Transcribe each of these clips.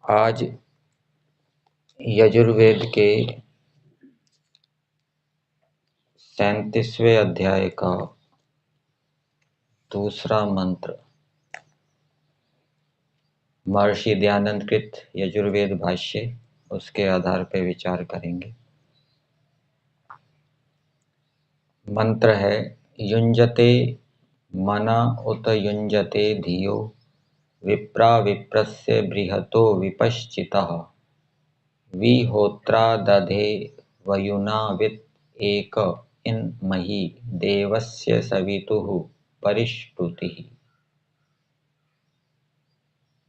आज यजुर्वेद के 37वें अध्याय का दूसरा मंत्र महर्षि दयानंद कृत यजुर्वेद भाष्य, उसके आधार पर विचार करेंगे। मंत्र है युञ्जते मना उत युञ्जते धियो विप्रा विप्रस्य बृहतो विपश्चितः विहोत्रा दधे वयुना वित एक इन मही देवस्य सवितुः परिष्टुतिः।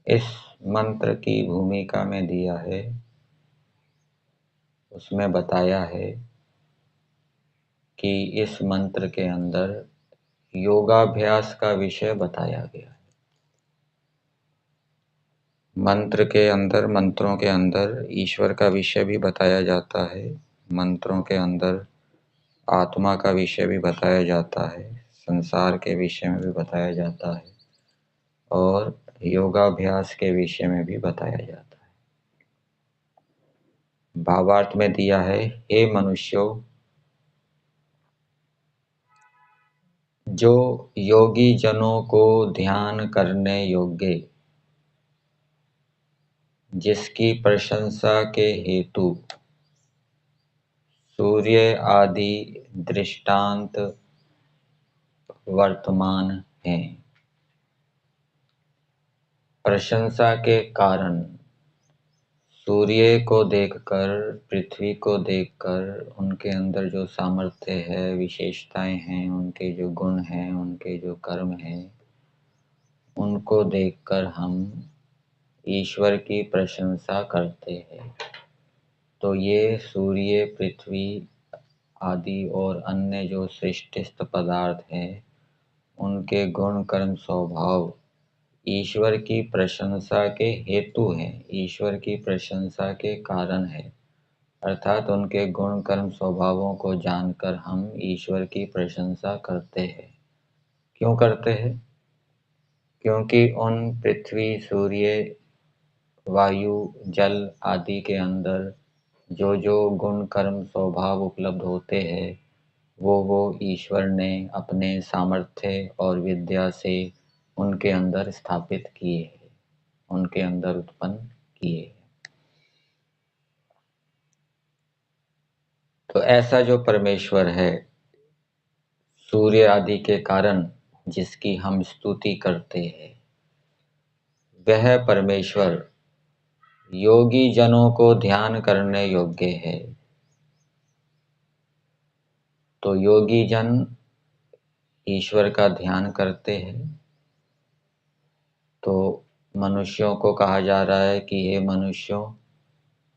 इस मंत्र की भूमिका में दिया है, उसमें बताया है कि इस मंत्र के अंदर योगाभ्यास का विषय बताया गया है। मंत्र के अंदर, मंत्रों के अंदर ईश्वर का विषय भी बताया जाता है, मंत्रों के अंदर आत्मा का विषय भी बताया जाता है, संसार के विषय में भी बताया जाता है और योगाभ्यास के विषय में भी बताया जाता है। भावार्थ में दिया है, हे मनुष्यों, जो योगी जनों को ध्यान करने योग्य, जिसकी प्रशंसा के हेतु सूर्य आदि दृष्टांत वर्तमान हैं। प्रशंसा के कारण सूर्य को देखकर, पृथ्वी को देखकर उनके अंदर जो सामर्थ्य है, विशेषताएं हैं, उनके जो गुण हैं, उनके जो कर्म हैं, उनको देखकर हम ईश्वर की प्रशंसा करते हैं। तो ये सूर्य, पृथ्वी आदि और अन्य जो सृष्टिस्थ पदार्थ हैं, उनके गुण कर्म स्वभाव ईश्वर की प्रशंसा के हेतु हैं, ईश्वर की प्रशंसा के कारण है। अर्थात उनके गुण कर्म स्वभावों को जानकर हम ईश्वर की प्रशंसा करते हैं। क्यों करते हैं? क्योंकि उन पृथ्वी, सूर्य, वायु, जल आदि के अंदर जो जो गुण कर्म स्वभाव उपलब्ध होते हैं, वो ईश्वर ने अपने सामर्थ्य और विद्या से उनके अंदर स्थापित किए हैं, उनके अंदर उत्पन्न किए हैं। तो ऐसा जो परमेश्वर है, सूर्य आदि के कारण जिसकी हम स्तुति करते हैं, वह परमेश्वर योगी जनों को ध्यान करने योग्य है। तो योगी जन ईश्वर का ध्यान करते हैं। तो मनुष्यों को कहा जा रहा है कि हे मनुष्यों,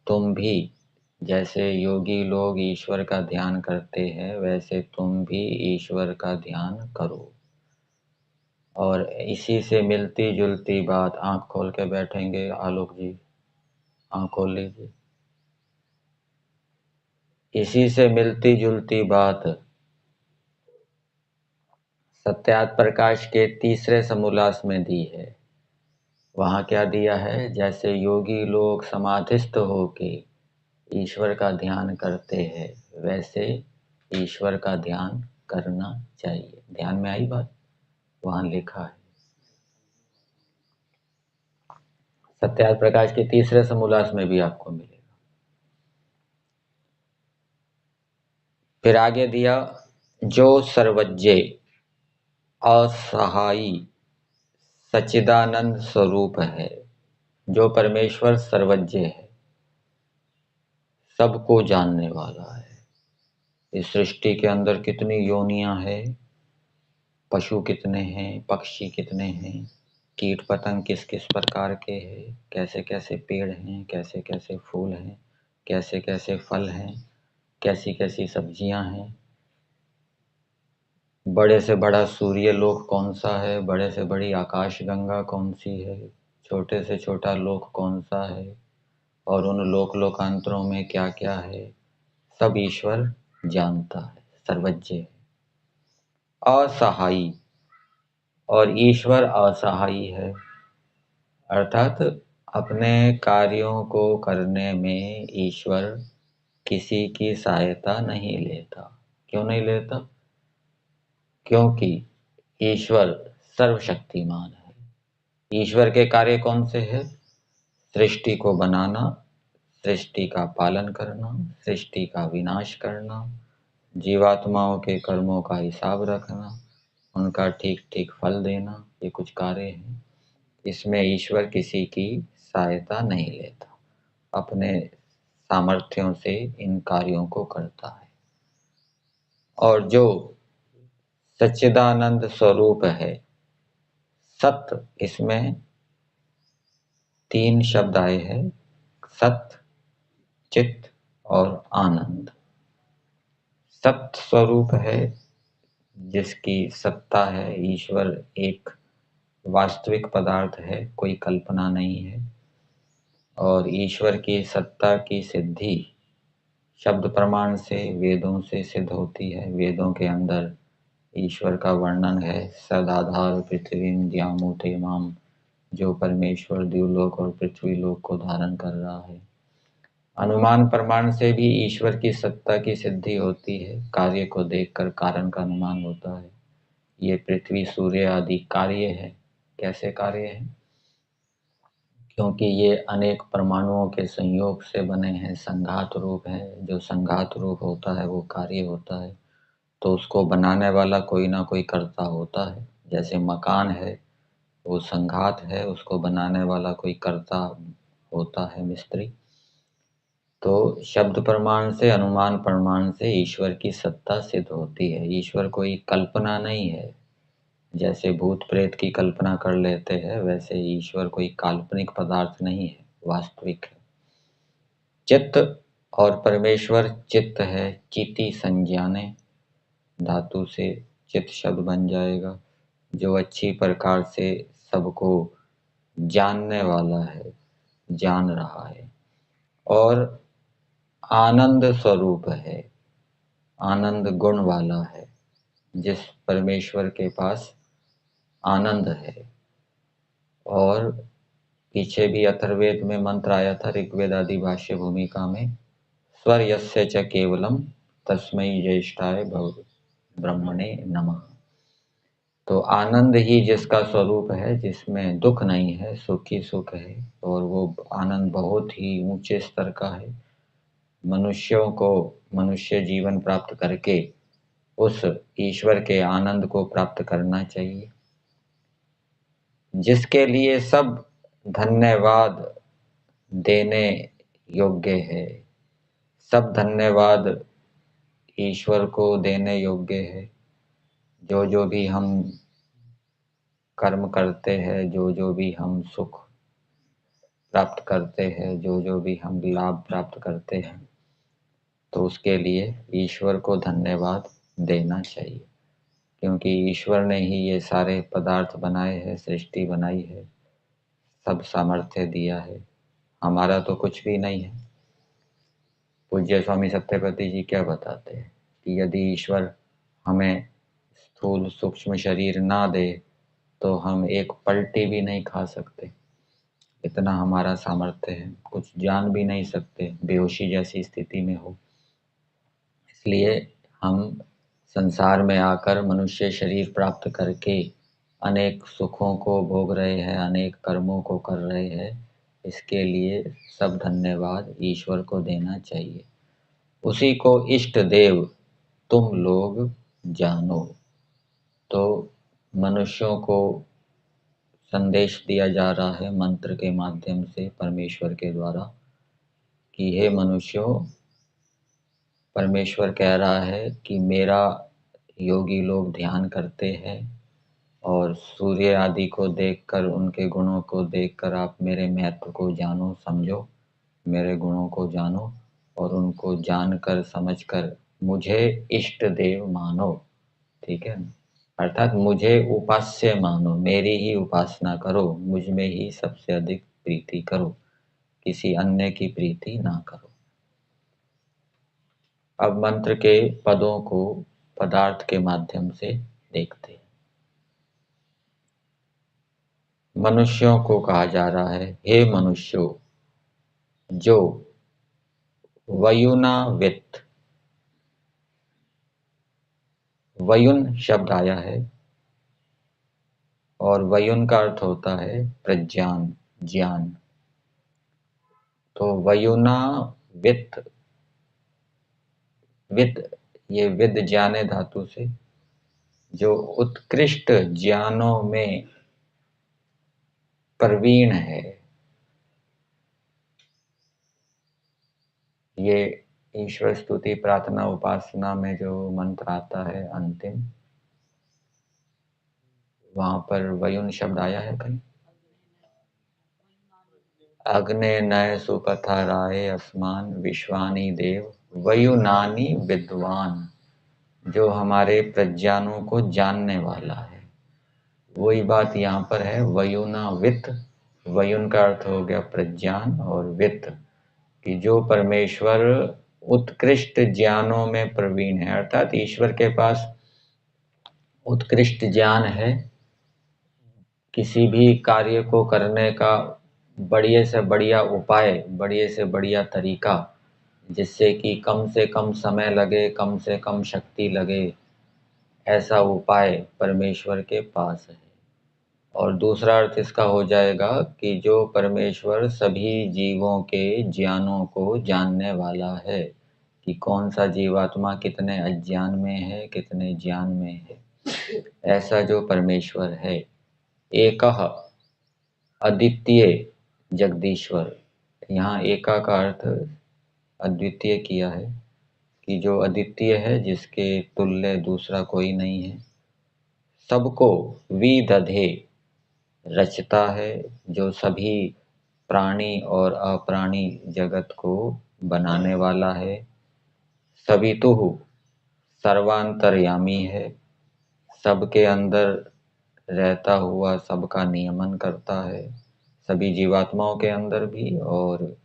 तुम भी जैसे योगी लोग ईश्वर का ध्यान करते हैं, वैसे तुम भी ईश्वर का ध्यान करो। और इसी से मिलती जुलती बात, आंख खोल के बैठेंगे आलोक जी, आंख खोल लीजिए। इसी से मिलती जुलती बात सत्यात प्रकाश के तीसरे समोल्लास में दी है। वहाँ क्या दिया है? जैसे योगी लोग समाधिस्थ होके ईश्वर का ध्यान करते हैं, वैसे ईश्वर का ध्यान करना चाहिए। ध्यान में आई बात? वहाँ लिखा है सत्यात प्रकाश के तीसरे समोल्लास में भी आपको मिलेगा। फिर आगे दिया, जो सर्वज्ञ असहायी सच्चिदानंद स्वरूप है। जो परमेश्वर सर्वज्ञ है, सबको जानने वाला है। इस सृष्टि के अंदर कितनी योनियां हैं, पशु कितने हैं, पक्षी कितने हैं, कीट पतंग किस किस प्रकार के हैं, कैसे कैसे पेड़ हैं, कैसे कैसे फूल हैं, कैसे कैसे फल हैं, कैसी कैसी सब्जियां हैं। बड़े से बड़ा सूर्य लोक कौन सा है, बड़े से बड़ी आकाश गंगा कौन सी है, छोटे से छोटा लोक कौन सा है, और उन लोक लोकांतरों में क्या क्या है, सब ईश्वर जानता है, सर्वज्ञ है। असहायी, और ईश्वर असहायी है, अर्थात अपने कार्यों को करने में ईश्वर किसी की सहायता नहीं लेता। क्यों नहीं लेता? क्योंकि ईश्वर सर्वशक्तिमान है। ईश्वर के कार्य कौन से हैं? सृष्टि को बनाना, सृष्टि का पालन करना, सृष्टि का विनाश करना, जीवात्माओं के कर्मों का हिसाब रखना, उनका ठीक ठीक फल देना, ये कुछ कार्य हैं। इसमें ईश्वर किसी की सहायता नहीं लेता, अपने सामर्थ्यों से इन कार्यों को करता है। और जो सच्चिदानंद स्वरूप है सत्य, इसमें 3 शब्द आए हैं, सत्य, चित्त और आनंद। सत्य स्वरूप है, जिसकी सत्ता है। ईश्वर एक वास्तविक पदार्थ है, कोई कल्पना नहीं है। और ईश्वर की सत्ता की सिद्धि शब्द प्रमाण से, वेदों से सिद्ध होती है। वेदों के अंदर ईश्वर का वर्णन है, सदाधार पृथ्वीं द्यामुते माम, जो परमेश्वर द्युलोक और पृथ्वी लोक को धारण कर रहा है। अनुमान प्रमाण से भी ईश्वर की सत्ता की सिद्धि होती है। कार्य को देखकर कारण का अनुमान होता है। ये पृथ्वी सूर्य आदि कार्य है। कैसे कार्य है? क्योंकि ये अनेक परमाणुओं के संयोग से बने हैं, संघात रूप है। जो संघात रूप होता है वो कार्य होता है। तो उसको बनाने वाला कोई ना कोई कर्ता होता है। जैसे मकान है, वो संघात है, उसको बनाने वाला कोई कर्ता होता है, मिस्त्री। तो शब्द प्रमाण से, अनुमान प्रमाण से ईश्वर की सत्ता सिद्ध होती है। ईश्वर कोई कल्पना नहीं है। जैसे भूत प्रेत की कल्पना कर लेते हैं, वैसे ईश्वर कोई काल्पनिक पदार्थ नहीं है, वास्तविक है। चित्त और परमेश्वर चित्त है, चिति संज्ञाने, धातु से चित्त शब्द बन जाएगा। जो अच्छी प्रकार से सबको जानने वाला है, जान रहा है। और आनंद स्वरूप है, आनंद गुण वाला है। जिस परमेश्वर के पास आनंद है। और पीछे भी अथर्ववेद में मंत्र आया था, ऋग्वेद आदि भाष्य भूमिका में, स्वर यस्य च केवलम तस्मै ज्येष्ठाय ब्रह्मणे नमः। तो आनंद ही जिसका स्वरूप है, जिसमें दुख नहीं है, सुख ही सुख है। और वो आनंद बहुत ही ऊंचे स्तर का है। मनुष्यों को मनुष्य जीवन प्राप्त करके उस ईश्वर के आनंद को प्राप्त करना चाहिए, जिसके लिए सब धन्यवाद देने योग्य है। सब धन्यवाद ईश्वर को देने योग्य है। जो जो भी हम कर्म करते हैं, जो जो भी हम सुख प्राप्त करते हैं, जो जो भी हम लाभ प्राप्त करते हैं, तो उसके लिए ईश्वर को धन्यवाद देना चाहिए। क्योंकि ईश्वर ने ही ये सारे पदार्थ बनाए हैं, सृष्टि बनाई है, सब सामर्थ्य दिया है। हमारा तो कुछ भी नहीं है। पूज्य स्वामी सत्यपति जी क्या बताते हैं कि यदि ईश्वर हमें स्थूल सूक्ष्म शरीर ना दे तो हम एक पलटी भी नहीं खा सकते। इतना हमारा सामर्थ्य है, कुछ जान भी नहीं सकते, बेहोशी जैसी स्थिति में हो। इसलिए हम संसार में आकर मनुष्य शरीर प्राप्त करके अनेक सुखों को भोग रहे हैं, अनेक कर्मों को कर रहे हैं। इसके लिए सब धन्यवाद ईश्वर को देना चाहिए। उसी को इष्ट देव तुम लोग जानो। तो मनुष्यों को संदेश दिया जा रहा है मंत्र के माध्यम से, परमेश्वर के द्वारा, कि हे मनुष्यों, परमेश्वर कह रहा है कि मेरा योगी लोग ध्यान करते हैं और सूर्य आदि को देखकर, उनके गुणों को देखकर आप मेरे महत्व को जानो, समझो, मेरे गुणों को जानो और उनको जानकर समझकर मुझे इष्ट देव मानो। ठीक है, अर्थात मुझे उपास्य मानो, मेरी ही उपासना करो, मुझ में ही सबसे अधिक प्रीति करो, किसी अन्य की प्रीति ना करो। अब मंत्र के पदों को पदार्थ के माध्यम से देखते हैं। मनुष्यों को कहा जा रहा है, हे मनुष्यों, जो वयुनावित, वयुन शब्द आया है और वयुन का अर्थ होता है प्रज्ञान, ज्ञान। तो वयुना वित्त, विद, ये विद ज्ञाने धातु से, जो उत्कृष्ट ज्ञानों में प्रवीण है। ये ईश्वर स्तुति प्रार्थना उपासना में जो मंत्र आता है अंतिम, वहां पर वयुन शब्द आया है कहीं? अग्ने नय सुपथा राय अस्मान विश्वानी देव वयुनानी विद्वान, जो हमारे प्रज्ञानों को जानने वाला है। वही बात यहाँ पर है, वयुना वित्त। वयुन का अर्थ हो गया प्रज्ञान और वित्त, कि जो परमेश्वर उत्कृष्ट ज्ञानों में प्रवीण है, अर्थात ईश्वर के पास उत्कृष्ट ज्ञान है। किसी भी कार्य को करने का बढ़िया से बढ़िया उपाय, बढ़िया से बढ़िया तरीका, जिससे कि कम से कम समय लगे, कम से कम शक्ति लगे, ऐसा उपाय परमेश्वर के पास है। और दूसरा अर्थ इसका हो जाएगा कि जो परमेश्वर सभी जीवों के ज्ञानों को जानने वाला है, कि कौन सा जीवात्मा कितने अज्ञान में है, कितने ज्ञान में है, ऐसा जो परमेश्वर है। एकह अद्वितीय जगदीश्वर, यहाँ एका का अर्थ अद्वितीय किया है, कि जो अद्वितीय है, जिसके तुल्य दूसरा कोई नहीं है। सबको विदधे, रचता है, जो सभी प्राणी और अप्राणी जगत को बनाने वाला है। सवितुः, सर्वांतर्यामी है, सबके अंदर रहता हुआ सबका नियमन करता है, सभी जीवात्माओं के अंदर भी और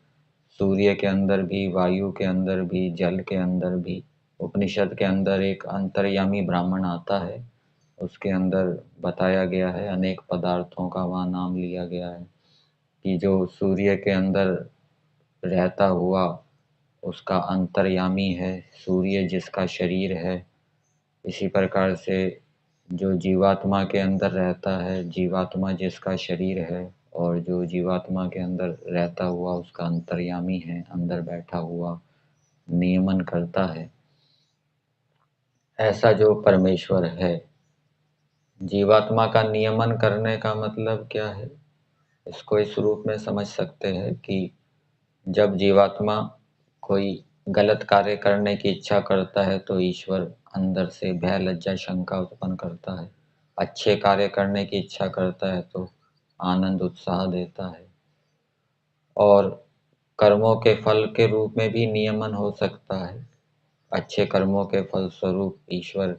सूर्य के अंदर भी, वायु के अंदर भी, जल के अंदर भी। उपनिषद के अंदर एक अंतर्यामी ब्राह्मण आता है, उसके अंदर बताया गया है, अनेक पदार्थों का वहाँ नाम लिया गया है, कि जो सूर्य के अंदर रहता हुआ उसका अंतर्यामी है, सूर्य जिसका शरीर है। इसी प्रकार से जो जीवात्मा के अंदर रहता है, जीवात्मा जिसका शरीर है, और जो जीवात्मा के अंदर रहता हुआ उसका अंतर्यामी है, अंदर बैठा हुआ नियमन करता है, ऐसा जो परमेश्वर है। जीवात्मा का नियमन करने का मतलब क्या है? इसको इस रूप में समझ सकते हैं कि जब जीवात्मा कोई गलत कार्य करने की इच्छा करता है तो ईश्वर अंदर से भय, लज्जा, शंका उत्पन्न करता है। अच्छे कार्य करने की इच्छा करता है तो आनंद, उत्साह देता है। और कर्मों के फल के रूप में भी नियमन हो सकता है। अच्छे कर्मों के फल स्वरूप ईश्वर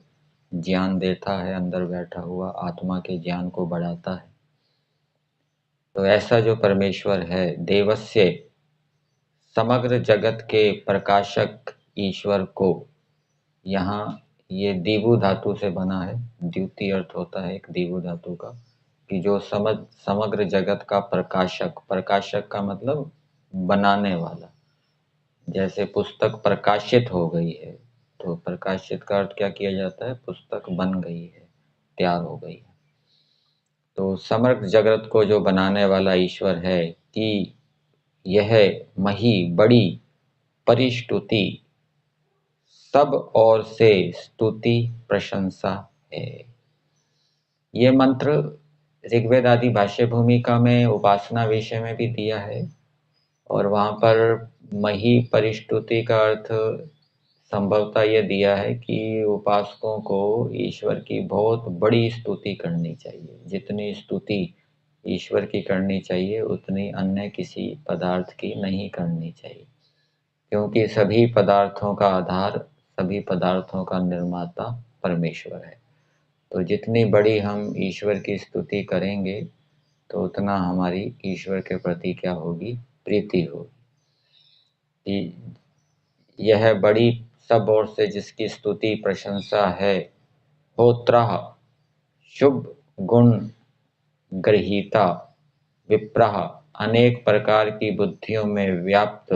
ज्ञान देता है, अंदर बैठा हुआ आत्मा के ज्ञान को बढ़ाता है। तो ऐसा जो परमेश्वर है, देवस्य, समग्र जगत के प्रकाशक ईश्वर को, यहाँ ये दीवु धातु से बना है। द्युति अर्थ होता है एक दीवु धातु का, कि जो समग्र जगत का प्रकाशक, प्रकाशक का मतलब बनाने वाला। जैसे पुस्तक प्रकाशित हो गई है, तो प्रकाशित का अर्थ क्या किया जाता है? पुस्तक बन गई है, तैयार हो गई है। तो समग्र जगत को जो बनाने वाला ईश्वर है, कि यह मही बड़ी परिस्तुति, सब ओर से स्तुति प्रशंसा है। ये मंत्र ऋग्वेद आदि भाष्य भूमिका में उपासना विषय में भी दिया है, और वहाँ पर मही परिस्तुति का अर्थ संभवतः ये दिया है कि उपासकों को ईश्वर की बहुत बड़ी स्तुति करनी चाहिए। जितनी स्तुति ईश्वर की करनी चाहिए, उतनी अन्य किसी पदार्थ की नहीं करनी चाहिए, क्योंकि सभी पदार्थों का आधार, सभी पदार्थों का निर्माता परमेश्वर है। तो जितनी बड़ी हम ईश्वर की स्तुति करेंगे, तो उतना हमारी ईश्वर के प्रति क्या होगी? प्रीति होगी। यह बड़ी सब ओर से जिसकी स्तुति प्रशंसा है, होत्रः, शुभ गुण गृहीता विप्रः अनेक प्रकार की बुद्धियों में व्याप्त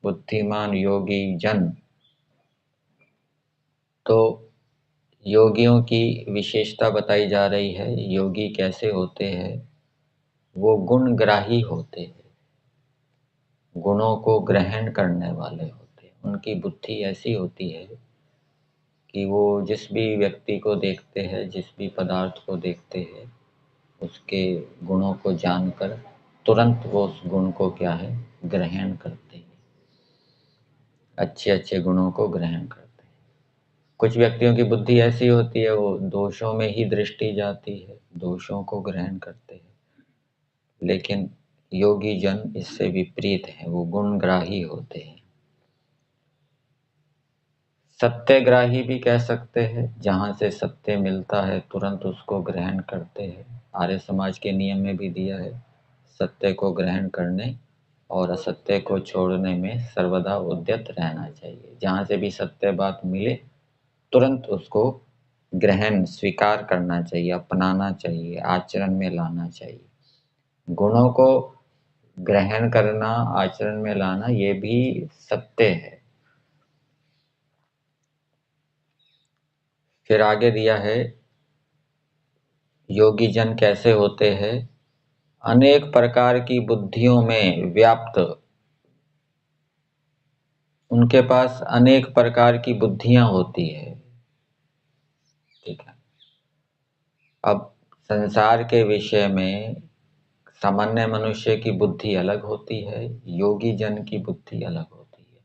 बुद्धिमान योगी जन। तो योगियों की विशेषता बताई जा रही है। योगी कैसे होते हैं? वो गुणग्राही होते हैं, गुणों को ग्रहण करने वाले होते हैं। उनकी बुद्धि ऐसी होती है कि वो जिस भी व्यक्ति को देखते हैं, जिस भी पदार्थ को देखते हैं, उसके गुणों को जानकर तुरंत वो उस गुण को क्या है, ग्रहण करते हैं। अच्छे अच्छे गुणों को ग्रहण करते हैं। कुछ व्यक्तियों की बुद्धि ऐसी होती है, वो दोषों में ही दृष्टि जाती है, दोषों को ग्रहण करते हैं। लेकिन योगी जन इससे विपरीत हैं, वो गुणग्राही होते हैं। सत्यग्राही भी कह सकते हैं, जहाँ से सत्य मिलता है तुरंत उसको ग्रहण करते हैं। आर्य समाज के नियम में भी दिया है, सत्य को ग्रहण करने और असत्य को छोड़ने में सर्वदा उद्यत रहना चाहिए। जहाँ से भी सत्य बात मिले तुरंत उसको ग्रहण स्वीकार करना चाहिए, अपनाना चाहिए, आचरण में लाना चाहिए। गुणों को ग्रहण करना, आचरण में लाना, ये भी सत्य है। फिर आगे दिया है, योगी जन कैसे होते हैं? अनेक प्रकार की बुद्धियों में व्याप्त, उनके पास अनेक प्रकार की बुद्धियां होती है। ठीक है। अब संसार के विषय में सामान्य मनुष्य की बुद्धि अलग होती है, योगी जन की बुद्धि अलग होती है।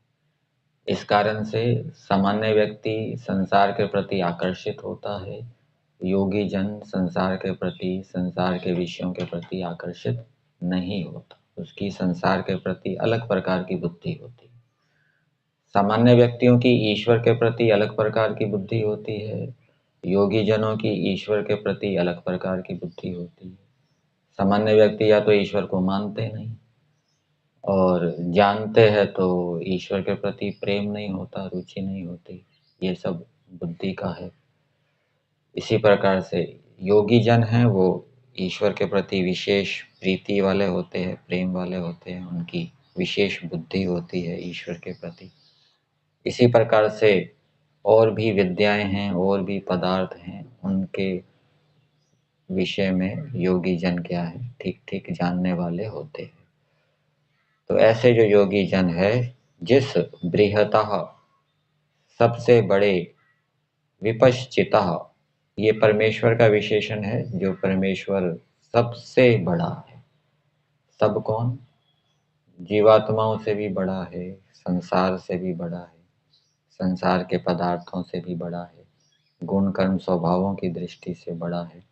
इस कारण से सामान्य व्यक्ति संसार के प्रति आकर्षित होता है, योगी जन संसार के प्रति, संसार के विषयों के प्रति आकर्षित नहीं होता। उसकी संसार के प्रति अलग प्रकार की बुद्धि होती है। सामान्य व्यक्तियों की ईश्वर के प्रति अलग प्रकार की बुद्धि होती है, योगी जनों की ईश्वर के प्रति अलग प्रकार की बुद्धि होती है। सामान्य व्यक्ति या तो ईश्वर को मानते नहीं, और जानते हैं तो ईश्वर के प्रति प्रेम नहीं होता, रुचि नहीं होती। ये सब बुद्धि का है। इसी प्रकार से योगी जन हैं, वो ईश्वर के प्रति विशेष प्रीति वाले होते हैं, प्रेम वाले होते हैं, उनकी विशेष बुद्धि होती है ईश्वर के प्रति। इसी प्रकार से और भी विद्याएं हैं, और भी पदार्थ हैं, उनके विषय में योगी जन क्या है, ठीक ठीक जानने वाले होते हैं। तो ऐसे जो योगी जन है, जिस बृहतः सबसे बड़े, विपश्चितः ये परमेश्वर का विशेषण है, जो परमेश्वर सबसे बड़ा है। सब कौन? जीवात्माओं से भी बड़ा है, संसार से भी बड़ा है, संसार के पदार्थों से भी बड़ा है, गुण कर्म स्वभावों की दृष्टि से बड़ा है।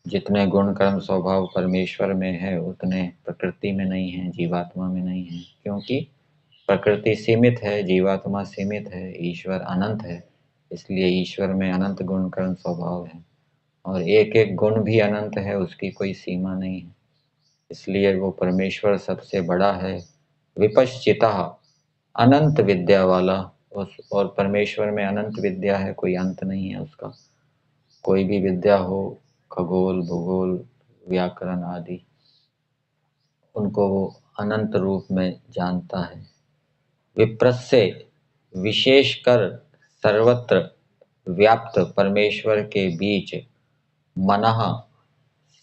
जितने गुण कर्म स्वभाव परमेश्वर में है, उतने प्रकृति में नहीं है, जीवात्मा में नहीं है। क्योंकि प्रकृति सीमित है, जीवात्मा सीमित है, ईश्वर अनंत है। इसलिए ईश्वर में अनंत गुण कर्म स्वभाव है, और एक एक गुण भी अनंत है, उसकी कोई सीमा नहीं है। इसलिए वो परमेश्वर सबसे बड़ा है। विपश्चितः अनंत विद्या वाला, और परमेश्वर में अनंत विद्या है, कोई अंत नहीं है उसका। कोई भी विद्या हो, खगोल भूगोल व्याकरण आदि, उनको वो अनंत रूप में जानता है। विप्रस्य विशेषकर सर्वत्र व्याप्त परमेश्वर के बीच मनः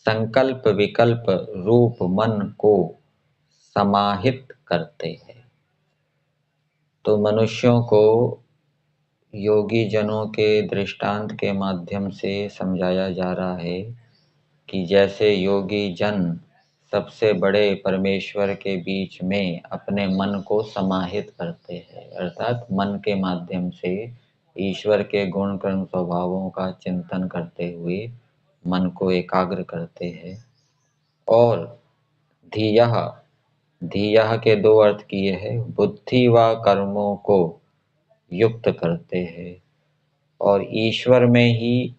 संकल्प विकल्प रूप मन को समाहित करते हैं। तो मनुष्यों को योगी जनों के दृष्टांत के माध्यम से समझाया जा रहा है कि जैसे योगी जन सबसे बड़े परमेश्वर के बीच में अपने मन को समाहित करते हैं, अर्थात मन के माध्यम से ईश्वर के गुण कर्म स्वभावों का चिंतन करते हुए मन को एकाग्र करते हैं। और धीयः, धीयः के दो अर्थ किए हैं, बुद्धि व कर्मों को युक्त करते हैं, और ईश्वर में ही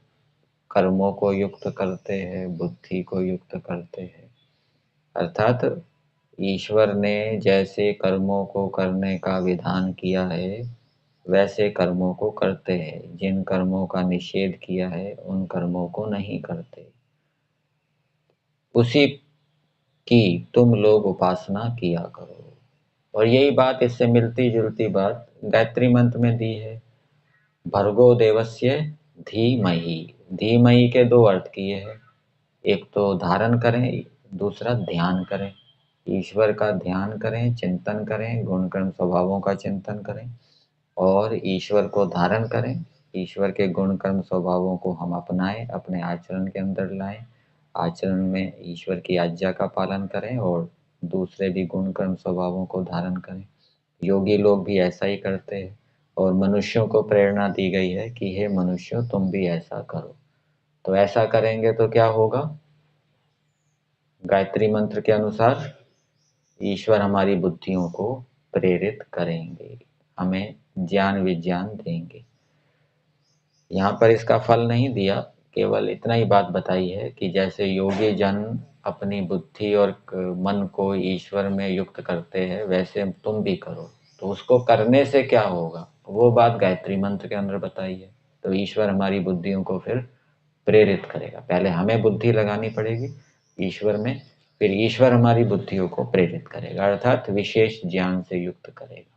कर्मों को युक्त करते हैं, बुद्धि को युक्त करते हैं। अर्थात ईश्वर ने जैसे कर्मों को करने का विधान किया है, वैसे कर्मों को करते हैं। जिन कर्मों का निषेध किया है, उन कर्मों को नहीं करते। उसी की तुम लोग उपासना किया करो। और यही बात, इससे मिलती जुलती बात गायत्री मंत्र में दी है। भर्गो देवस्य धीमहि, धीमहि के दो अर्थ किए हैं। एक तो धारण करें, दूसरा ध्यान करें। ईश्वर का ध्यान करें, चिंतन करें, गुण कर्म स्वभावों का चिंतन करें और ईश्वर को धारण करें। ईश्वर के गुण कर्म स्वभावों को हम अपनाएं, अपने आचरण के अंदर लाएं। आचरण में ईश्वर की आज्ञा का पालन करें और दूसरे भी गुण कर्म स्वभावों को धारण करें। योगी लोग भी ऐसा ही करते हैं और मनुष्यों को प्रेरणा दी गई है कि हे मनुष्यों, तुम भी ऐसा करो। तो ऐसा करेंगे तो क्या होगा? गायत्री मंत्र के अनुसार ईश्वर हमारी बुद्धियों को प्रेरित करेंगे, हमें ज्ञान विज्ञान देंगे। यहाँ पर इसका फल नहीं दिया, केवल इतना ही बात बताई है कि जैसे योगी जन अपनी बुद्धि और मन को ईश्वर में युक्त करते हैं, वैसे तुम भी करो। तो उसको करने से क्या होगा, वो बात गायत्री मंत्र के अंदर बताई है। तो ईश्वर हमारी बुद्धियों को फिर प्रेरित करेगा। पहले हमें बुद्धि लगानी पड़ेगी ईश्वर में, फिर ईश्वर हमारी बुद्धियों को प्रेरित करेगा, अर्थात विशेष ज्ञान से युक्त करेगा।